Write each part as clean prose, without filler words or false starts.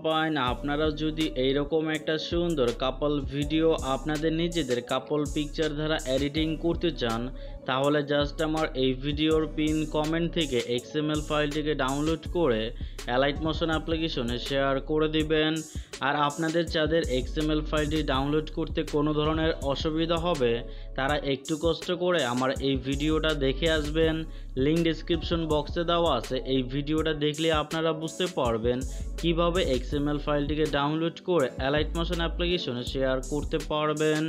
পোলাপাইন আপনারা যদি এইরকম একটা সুন্দর কাপল ভিডিও আপনাদের নিজেদের কাপল পিকচার দ্বারা এডিটিং করতে চান তাহলে জাস্ট আমার এই ভিডিওর পিন কমেন্ট থেকে XML ফাইলটিকে ডাউনলোড করে অ্যালাইট মোশন অ্যাপ্লিকেশনে শেয়ার করে দিবেন। আর আপনাদের যাদের XML ফাইলটি ডাউনলোড করতে কোনো ধরনের অসুবিধা হবে তারা একটু কষ্ট করে আমার এই ভিডিওটা দেখে আসবেন। লিঙ্ক ডেসক্রিপশন বক্সে দেওয়া আছে, এই ভিডিওটা দেখলে আপনারা বুঝতে পারবেন কিভাবে XML ফাইলটিকে ডাউনলোড করে অ্যালাইট মোশন অ্যাপ্লিকেশনে শেয়ার করতে পারবেন।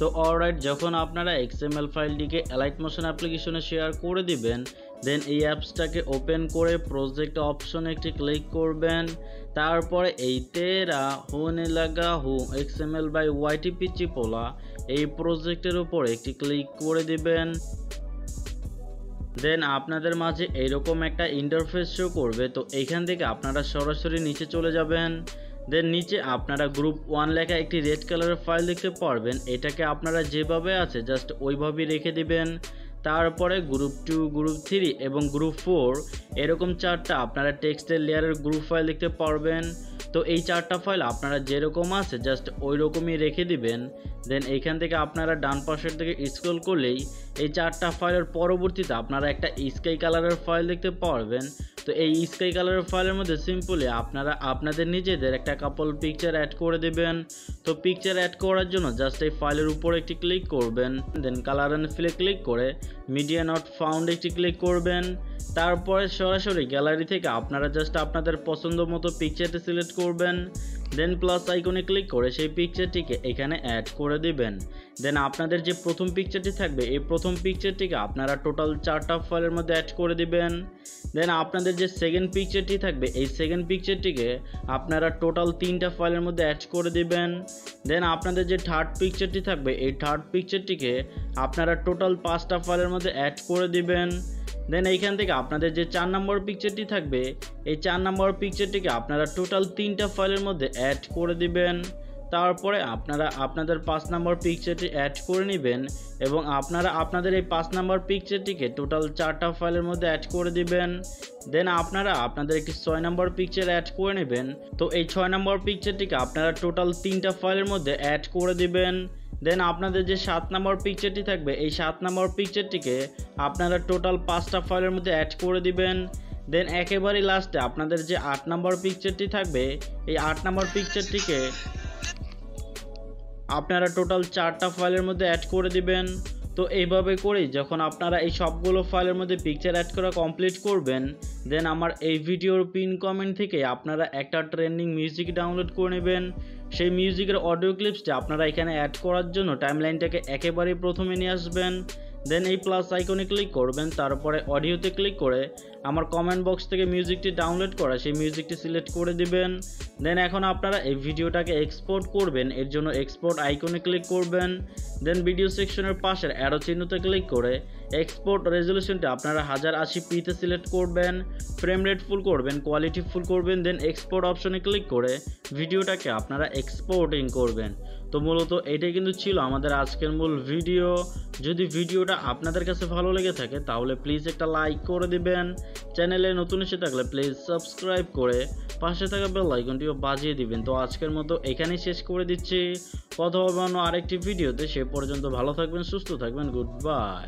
তো অলরাইট, যখন আপনারা XML ফাইলটিকে অ্যালাইট মোশন অ্যাপ্লিকেশনে শেয়ার করে দিবেন দেন এই অ্যাপসটাকে ওপেন করে প্রজেক্ট অপশনে একটি ক্লিক করবেন। তারপরে এই টেরা হুন লাগা হুন XML বাই ওয়াইটি পিচি পোলা এই প্রজেক্টের উপর একটি ক্লিক করে দিবেন। দেন আপনাদের মাঝে এইরকম একটা ইন্টারফেস শো করবে। তো এইখান থেকে আপনারা সরাসরি নিচে চলে যাবেন। দেন নিচে আপনারা গ্রুপ 1 লেখা একটি রেড কালারের ফাইল দেখতে পারবেন। এটাকে আপনারা যেভাবে আছে জাস্ট ওইভাবেই রেখে দিবেন। তারপরে গ্রুপ 2, গ্রুপ 3 এবং গ্রুপ 4 এরকম চারটা আপনারা টেক্সটের লেয়ারের গ্রুপ ফাইল দেখতে পারবেন। তো এই চারটা ফাইল আপনারা যেরকম আছে জাস্ট ওই রকমই রেখে দিবেন। দেন এইখান থেকে আপনারা ডান পাশের থেকে স্ক্রল করলেই এই চারটা ফাইলের পরবর্তীতে আপনারা একটা স্কাই কালারের ফাইল দেখতে পারবেন। তো এই স্কাই কালারের ফাইলের মধ্যে সিম্পলি আপনারা আপনাদের নিজেদের একটা কাপল পিকচার অ্যাড করে দেবেন। তো পিকচার অ্যাড করার জন্য জাস্ট এই ফাইলের উপর একটি ক্লিক করবেন। দেন কালার অ্যান্ড ফিলে ক্লিক করে মিডিয়া নট ফাউন্ড একটি ক্লিক করবেন। তারপরে সরাসরি গ্যালারি থেকে আপনারা জাস্ট আপনাদের পছন্দ মতো পিকচারটি সিলেক্ট করবেন। দেন প্লাস আইকনে ক্লিক করে সেই পিকচারটিকে এখানে অ্যাড করে দিবেন। দেন আপনাদের যে প্রথম পিকচারটি থাকবে এই প্রথম পিকচারটিকে আপনারা টোটাল 4টা ফাইলের মধ্যে অ্যাড করে দিবেন। দেন আপনাদের যে সেকেন্ড পিকচারটি থাকবে এই সেকেন্ড পিকচারটিকে আপনারা টোটাল 3টা ফাইলের মধ্যে অ্যাড করে দিবেন। দেন আপনাদের যে থার্ড পিকচারটি থাকবে এই থার্ড পিকচারটিকে আপনারা টোটাল 5টা ফাইলের মধ্যে অ্যাড করে দিবেন। দেন এইখান থেকে আপনাদের যে 4 নম্বর পিকচারটি থাকবে এই 4 নম্বর পিকচারটিকে আপনারা টোটাল 3টা ফাইলের মধ্যে অ্যাড করে দিবেন। তারপরে আপনারা আপনাদের 5 নম্বর পিকচারটি অ্যাড করে নেবেন এবং আপনারা আপনাদের এই 5 নম্বর পিকচারটিকে টোটাল 4টা ফাইলের মধ্যে অ্যাড করে দিবেন। দেন আপনারা আপনাদের একটি 6 নম্বর পিকচার অ্যাড করে নেবেন। তো এই 6 নম্বর পিকচারটিকে আপনারা টোটাল 3টা ফাইলের মধ্যে অ্যাড করে দিবেন। দেন আপনাদের যে 7 নম্বর পিকচারটি থাকবে এই 7 নম্বর পিকচারটিকে আপনারা টোটাল 5টা ফাইলের মধ্যে অ্যাড করে দিবেন। দেন একেবারে লাস্টে আপনাদের যে 8 নম্বর পিকচারটি থাকবে এই 8 নম্বর পিকচারটিকে আপনারা টোটাল 4টা ফাইলের মধ্যে অ্যাড করে দিবেন। তো এইভাবে করেই যখন আপনারা এই সবগুলো ফাইলের মধ্যে পিকচার অ্যাড করা কমপ্লিট করবেন দেন আমার এই ভিডিওর পিন কমেন্ট থেকে আপনারা একটা ট্রেন্ডিং মিউজিক ডাউনলোড করে নেবেন। সেই মিউজিকের অডিও ক্লিপসটা আপনারা এখানে অ্যাড করার জন্য টাইমলাইনটাকে একেবারেই প্রথমে নিয়ে আসবেন। দেন এই প্লাস আইকনে ক্লিক করবেন। তারপরে অডিওতে ক্লিক করে আমার কমেন্ট বক্স থেকে মিউজিকটি ডাউনলোড করা সেই মিউজিকটি সিলেক্ট করে দিবেন। দেন এখন আপনারা এই ভিডিওটাকে এক্সপোর্ট করবেন, এর জন্য এক্সপোর্ট আইকনে ক্লিক করবেন। দেন ভিডিও সেকশনের পাশের অ্যারো চিহ্নতে ক্লিক করে এক্সপোর্ট রেজলিউশনটা আপনারা 1080p-তে সিলেক্ট করবেন, ফ্রেম রেট ফুল করবেন, কোয়ালিটি ফুল করবেন। দেন এক্সপোর্ট অপশনে ক্লিক করে ভিডিওটাকে আপনারা এক্সপোর্টিং করবেন। তো মূলত এটাই কিন্তু ছিল আমাদের আজকের মূল ভিডিও। যদি ভিডিওটা আপনাদের কাছে ভালো লেগে থাকে তাহলে প্লিজ একটা লাইক করে দিবেন। চ্যানেলে নতুন এসে থাকলে প্লিজ সাবস্ক্রাইব করে পাশে থাকা বেল আইকনটিও বাজিয়ে দিবেন। তো আজকের মতো এখানেই শেষ করে দিচ্ছি। কথা হবে অন্য আরেকটি ভিডিওতে। সে পর্যন্ত ভালো থাকবেন, সুস্থ থাকবেন। Good bye.